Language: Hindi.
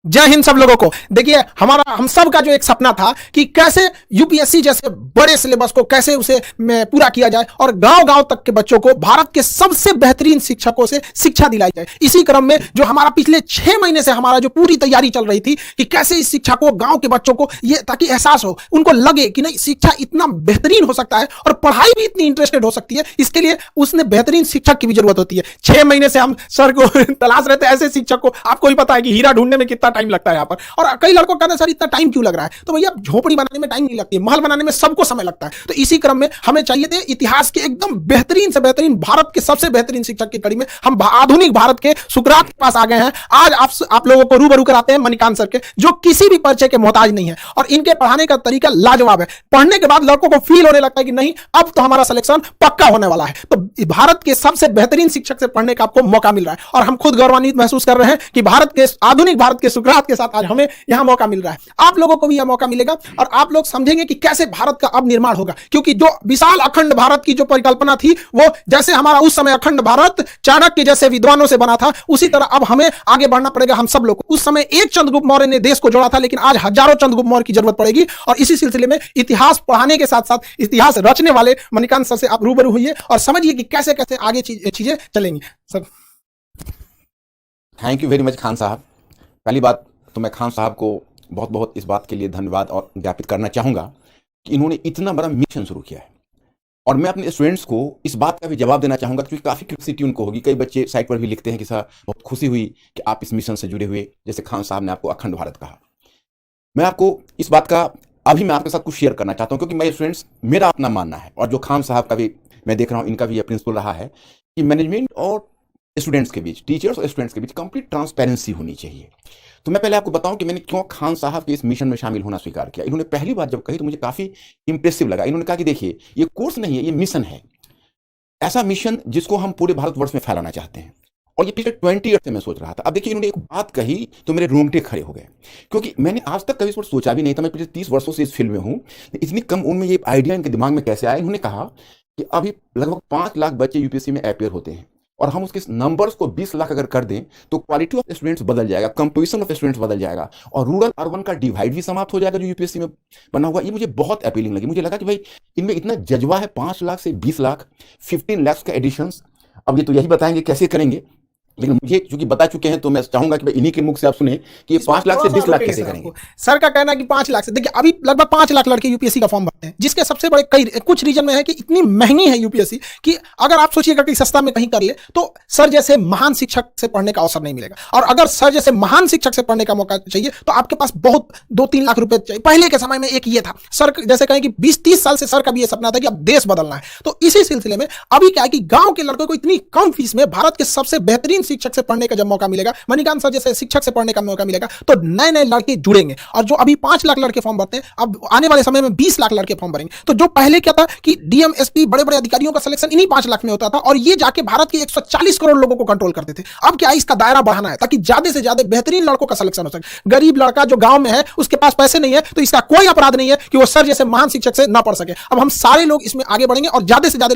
जय हिंद सब लोगों को। देखिए हम सब का जो एक सपना था कि कैसे यूपीएससी जैसे बड़े सिलेबस को कैसे उसे पूरा किया जाए और गांव-गांव तक के बच्चों को भारत के सबसे बेहतरीन शिक्षकों से शिक्षा दिलाई जाए। इसी क्रम में जो हमारा पिछले 6 महीने से हमारा जो पूरी तैयारी चल रही थी कि कैसे इस शिक्षा को गांव के बच्चों को ये ताकि एहसास हो, उनको लगे कि नहीं शिक्षा इतना बेहतरीन हो सकता है और पढ़ाई भी इतनी इंटरेस्टेड हो सकती है। इसके लिए उसने बेहतरीन शिक्षक की भी जरूरत होती है। 6 महीने से हम सर को तलाश रहे थे ऐसे शिक्षक को। आपको ही पता है कि हीरा ढूंढने में कितना टाइम लगता है यहाँ पर। और कई लड़कों कहते हैं सर इतना टाइम क्यों लग रहा है? तो भैया झोपड़ी बनाने में टाइम नहीं लगती, महल बनाने में सबको समय लगता है। तो इसी क्रम में हमें चाहिए थे इतिहास के एकदम बेहतरीन से बेहतरीन, भारत के सबसे बेहतरीन शिक्षक की कड़ी में हम आधुनिक भारत के सुकरात के पास आ गए हैं। आज आप लोगों को रूबरू कराते हैं मणिकांत सर के, जो किसी भी परिचय के मोहताज नहीं है और इनके पढ़ाने का तरीका लाजवाब है। पढ़ने के बाद लड़कों को फील होने लगता है कि नहीं अब तो हमारा सिलेक्शन पक्का होने वाला है। तो भारत के सबसे बेहतरीन शिक्षक से पढ़ने का आपको मौका मिल रहा है और हम खुद गौरवान्वित महसूस कर रहे हैं कि आधुनिक भारत के सुकरात के साथ आज हमें यहां मौका मिल रहा है। आप लोगों को भी यह मौका मिलेगा और आप लोग समझेंगे कि कैसे भारत का अब निर्माण होगा, क्योंकि जो विशाल अखंड भारत की जो परिकल्पना थी वो जैसे हमारा उस समय अखंड भारत चाणक्य जैसे विद्वानों से बना था, उसी तरह अब हमें आगे बढ़ना पड़ेगा हम सब लोग को। उस समय एक चंद्रगुप्त मौर्य ने देश को जोड़ा था, लेकिन आज हजारों चंद्रगुप्त मौर्य की जरूरत पड़ेगी। और इसी सिलसिले में इतिहास पढ़ाने के साथ साथ इतिहास रचने वाले मणिकांत सर से आप रूबरू हुई और समझिए कि कैसे कैसे आगे चीजें चलेंगी। Sir thank you very much Khan साहब। पहली बात तो मैं खान साहब को बहुत बहुत इस बात के लिए धन्यवाद और ज्ञापित करना चाहूँगा कि इन्होंने इतना बड़ा मिशन शुरू किया है। और मैं अपने स्टूडेंट्स को इस बात का भी जवाब देना चाहूँगा, क्योंकि काफ़ी क्यूरियोसिटी उनको होगी। कई बच्चे साइट पर भी लिखते हैं कि सर बहुत खुशी हुई कि आप इस मिशन से जुड़े हुए, जैसे खान साहब ने आपको अखंड भारत कहा। मैं आपको इस बात का अभी मैं आपके साथ कुछ शेयर करना चाहता हूँ, क्योंकि मेरे स्टूडेंट्स मेरा अपना मानना है और जो खान साहब का भी मैं देख रहा हूँ, इनका भी यह प्रिंसिपल रहा है कि मैनेजमेंट और स्टूडेंट्स के बीच, टीचर्स और स्टूडेंट्स के बीच कंप्लीट ट्रांसपेरेंसी होनी चाहिए। तो मैं पहले आपको बताऊं कि मैंने क्यों खान साहब के इस मिशन में शामिल होना स्वीकार किया। इन्होंने पहली बात जब कही तो मुझे काफ़ी इंप्रेसिव लगा। इन्होंने कहा कि देखिए ये कोर्स नहीं है, ये मिशन है, ऐसा मिशन जिसको हम पूरे भारतवर्ष में फैलाना चाहते हैं। और ये पिछले 20 ईयर से मैं सोच रहा था। अब देखिए इन्होंने एक बात कही तो मेरे रोंगटे खड़े हो गए, क्योंकि मैंने आज तक कभी इस पर सोचा भी नहीं था। मैं पिछले 30 वर्षों से इस फील्ड में हूँ। इतनी कम उम्र में ये आइडिया इनके दिमाग में कैसे आया? इन्होंने कहा कि अभी लगभग 5 लाख बच्चे यूपीएससी में अपेयर होते हैं और हम उसके नंबर्स को 20 लाख अगर कर दें तो क्वालिटी ऑफ स्टूडेंट्स बदल जाएगा, कंपोजिशन ऑफ स्टूडेंट्स बदल जाएगा और रूरल अर्बन का डिवाइड भी समाप्त हो जाएगा जो यूपीएससी में बना हुआ। ये मुझे बहुत अपीलिंग लगी। मुझे लगा कि भाई इनमें इतना जज्बा है। 5 लाख से 20 लाख, 15 लाख का एडिशंस। अब ये तो यही बताएंगे कैसे करेंगे, लेकिन मुझे चूंकि बता चुके हैं तो मैं चाहूंगा कि इन्हीं के मुख से आप सुने कि 5 लाख से 20 लाख कैसे करेंगे। सर का कहना है कि 5 लाख से, देखिए अभी लगभग 5 लाख लड़के यूपीएससी का फॉर्म भरते हैं, जिसके सबसे बड़े कुछ रीजन में है कि इतनी महंगी है यूपीएससी कि अगर आप सोचिएगा कि सस्ता में कहीं कर ले तो सर जैसे महान शिक्षक से पढ़ने का अवसर नहीं मिलेगा। और अगर सर जैसे महान शिक्षक से पढ़ने का मौका चाहिए तो आपके पास बहुत 2-3 लाख रुपए चाहिए। पहले के समय में एक ये था, सर जैसे कहें कि 20-30 साल से सर का भी ये सपना था कि अब देश बदलना है। तो इसी सिलसिले में अभी क्या है कि गांव के लड़कों को इतनी कम फीस में भारत के सबसे बेहतरीन शिक्षक से पढ़ने का मौका मिलेगा, मणिकांत सर जैसे शिक्षक से पढ़ने का मौका मिलेगा, तो नए नए लड़के जुड़ेंगे। और जो अभी 5 लाख लड़के फॉर्म भरते हैं, अब आने वाले समय में 20 लाख लड़के फॉर्म भरेंगे। तो जो पहले क्या था कि डीएम एसपी बड़े बड़े अधिकारियों का सिलेक्शन इन्हीं 5 लाख में होता था और ये जाके भारत के 140 करोड़ लोगों को कंट्रोल करते थे। अब क्या है, इसका दायरा बढ़ाना है ताकि ज्यादा से ज्यादा बेहतरीन लड़कों का सिलेक्शन हो सके। गरीब लड़का जो गांव में है उसके पास पैसे नहीं है तो इसका कोई अपराध नहीं है कि वो सर जैसे महान शिक्षक से ना पढ़ सके। अब हम सारे लोग इसमें आगे बढ़ेंगे और ज्यादा से ज्यादा